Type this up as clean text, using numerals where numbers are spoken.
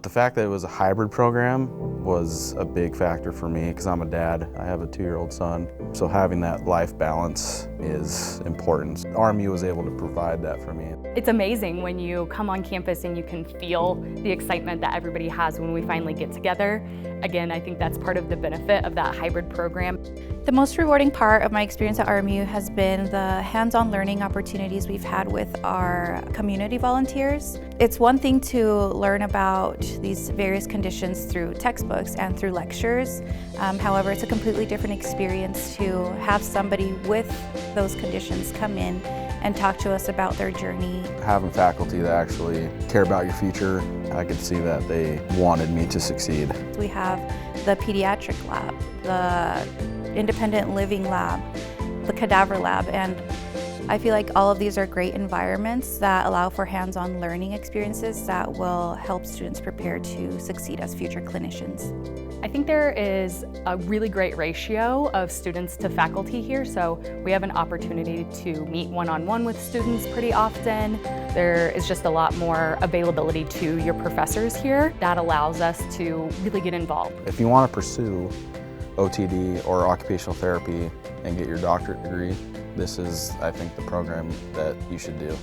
The fact that it was a hybrid program was a big factor for me because I'm a dad. I have a 2-year-old son, so having that life balance is important. RMU was able to provide that for me. It's amazing when you come on campus and you can feel the excitement that everybody has when we finally get together. Again, I think that's part of the benefit of that hybrid program. The most rewarding part of my experience at RMU has been the hands-on learning opportunities we've had with our community volunteers. It's one thing to learn about these various conditions through textbooks and through lectures. However, it's a completely different experience to have somebody with those conditions come in and talk to us about their journey. Having faculty that actually care about your future, I could see that they wanted me to succeed. We have the pediatric lab, the independent living lab, the cadaver lab, and I feel like all of these are great environments that allow for hands-on learning experiences that will help students prepare to succeed as future clinicians. I think there is a really great ratio of students to faculty here, so we have an opportunity to meet one-on-one with students pretty often. There is just a lot more availability to your professors here that allows us to really get involved. If you want to pursue OTD or occupational therapy and get your doctorate degree, this is, I think, the program that you should do.